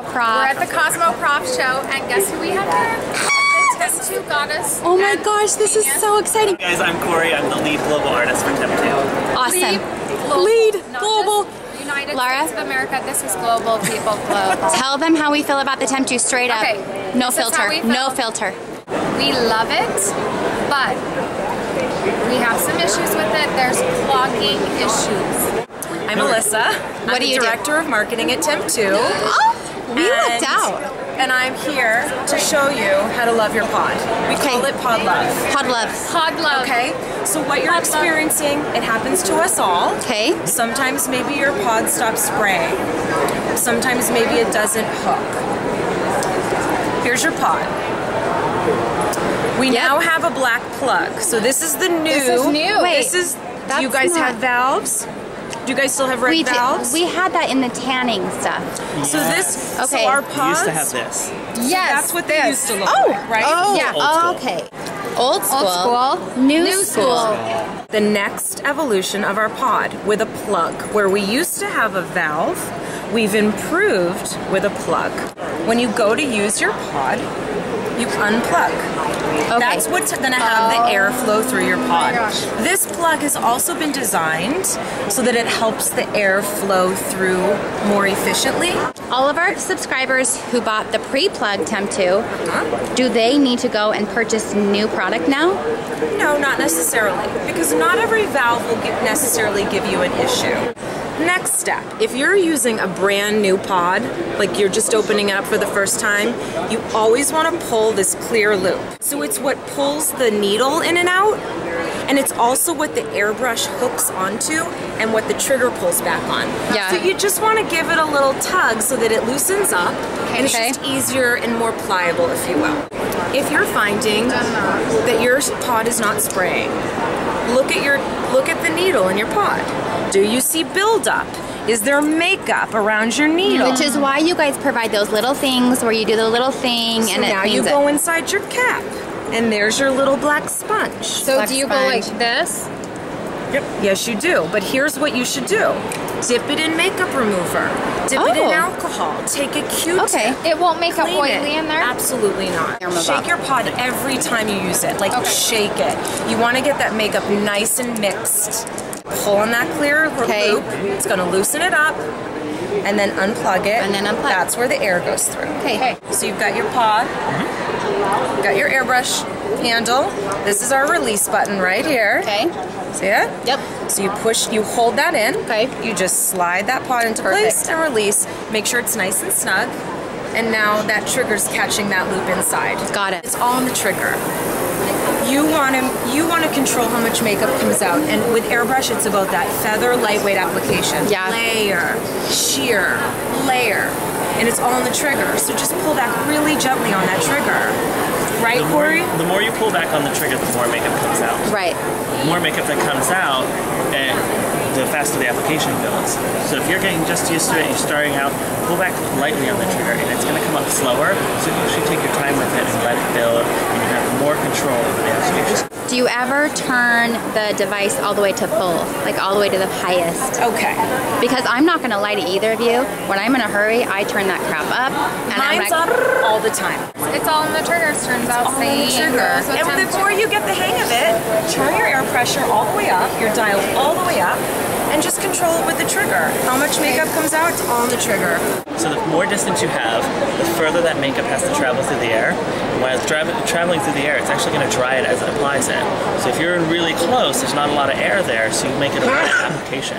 We're at the Cosmoprof show, and guess who we have here? The Temptu goddess. Oh my gosh, this is so exciting. Hey guys, I'm Corey. I'm the lead global artist for Temptu. Awesome. Lead global. United Lara? States of America. This is global, people. Global. Tell them how we feel about the Temptu straight up. Okay, No this is how filter. we feel. No filter. We love it, but we have some issues with it. There's clogging issues. I'm Alyssa. What do you do? Director of Marketing at Temptu. Oh, we looked out. And I'm here to show you how to love your pod. We call it pod love. Pod love. Pod love. Okay? So what you're experiencing, it happens to us all. Okay. Sometimes maybe your pod stops spraying. Sometimes maybe it doesn't hook. Here's your pod. We now have a black plug. So this is the new. This is new. Wait, This is, do you guys have valves? Do you guys still have red valves? We had that in the tanning stuff. So this, Okay. so our We pods. used to have this. Yes, That's what they used to look Oh, like, right? Oh, Yeah. Old school. okay. Old school. Old school. New school. The next evolution of our pod with a plug. Where we used to have a valve, we've improved with a plug. When you go to use your pod, you unplug. Okay. That's what's going to have the airflow through your pod. gosh. This plug has also been designed so that it helps the air flow through more efficiently. All of our subscribers who bought the pre-plug Temptu, do they need to go and purchase new product now? No, not necessarily, because not every valve will necessarily give you an issue. Next step, if you're using a brand new pod, like you're just opening it up for the first time, you always want to pull this clear loop. So it's what pulls the needle in and out, and it's also what the airbrush hooks onto and what the trigger pulls back on. Yeah. So you just want to give it a little tug so that it loosens up, and it's Okay. just easier and more pliable, if you will. If you're finding that your pod is not spraying, look at the needle in your pod. Do you see buildup? Is there makeup around your needle? Which is why you guys provide those little things where you do the little thing So and it now you cleans go it. inside your cap, and there's your little black sponge. So Black do you sponge. go like this? Yes, you do. But here's what you should do. Dip it in makeup remover. Dip it in Oh. alcohol. Take a Q-tip. Okay. It won't make it Clean oily in there? Absolutely not. Move Shake up. your pod every time you use it. Like, shake it. You want to get that makeup nice and mixed. Pull on that clear Okay. loop. It's going to loosen it up. And then unplug it. And then unplug. That's where the air goes through. Okay. So you've got your pod. Got your airbrush handle. This is our release button right here. Okay. See it? Yep. So you hold that in. Okay. You just slide that pod into place and release. Make sure it's nice and snug. And now that trigger's catching that loop inside. Got it. It's all on the trigger. You want to control how much makeup comes out, and with airbrush, it's about that feather lightweight application. Yeah. Layer, sheer, layer, and it's all on the trigger. So just pull back really gently on that trigger. Right, Corey? The more you pull back on the trigger, the more makeup comes out. Right. The more makeup that comes out, and the faster the application goes. So if you're getting just used to it, you're starting out, pull back lightly on the trigger, and it's going to come up slower. So you should take your time with it and let it build, and you have more control over the application. Do you ever turn the device all the way to full? Like all the way to the highest? Okay. Because I'm not going to lie to either of you. When I'm in a hurry, I turn that crap up. And Mine's up all the time. It's all in the triggers, turns out. All on the trigger. And the more you get the hang of it, turn your air pressure all the way up, your dial all the way up, and just control it with the trigger. How much makeup comes out, it's all on the trigger. So the more distance you have, the further that makeup has to travel through the air. While it's traveling through the air, it's actually going to dry it as it applies it. So if you're really close, there's not a lot of air there, so you make it a wet application.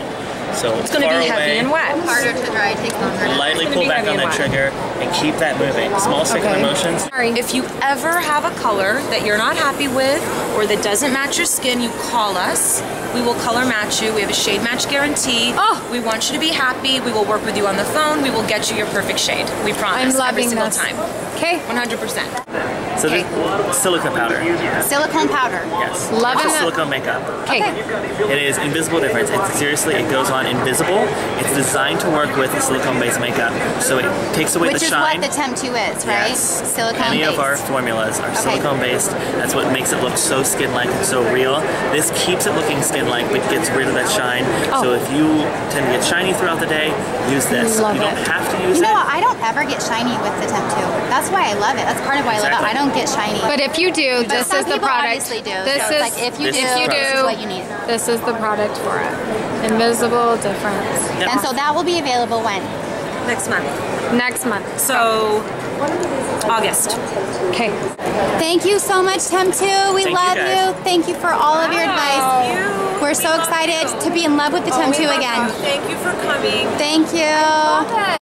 So It's going to be heavy and wet. Harder to dry, takes longer. Lightly It's pull gonna be back on heavy the and trigger and keep that moving. Small circular motions. If you ever have a color that you're not happy with or that doesn't match your skin, you call us. We will color match you. We have a shade match guarantee. Oh. We want you to be happy. We will work with you on the phone. We will get you your perfect shade. We promise. I'm loving every single this. time. Okay. 100%. So this silica powder. Silicone powder. Yes. Loving It's it. silicone makeup. Okay. It is invisible difference. Seriously, it goes on invisible. It's designed to work with the silicone-based makeup, so it takes away Which the is shine. what the Temptu is, right? Yes. Silicone Any based. of our formulas are silicone based. That's what makes it look so skin-like and so real. This keeps it looking skin-like but gets rid of that shine. So if you tend to get shiny throughout the day, use this. Love you don't it. have to use You know it. what? I don't ever get shiny with the Temptu. That's why I love it. That's part of why I love it. I don't get shiny. But if you do, But this some is the people product. obviously do. This So is it's like if you this do, is this is what you need. This is the product for it. Invisible difference. Yep. And so that will be available when? Next month. Next month. So, August. Okay. Thank you so much, Temptu. We Thank you, love guys. you. Thank you for all of your advice. We're so excited to be in love with the Temptu again. Thank you for coming. Thank you.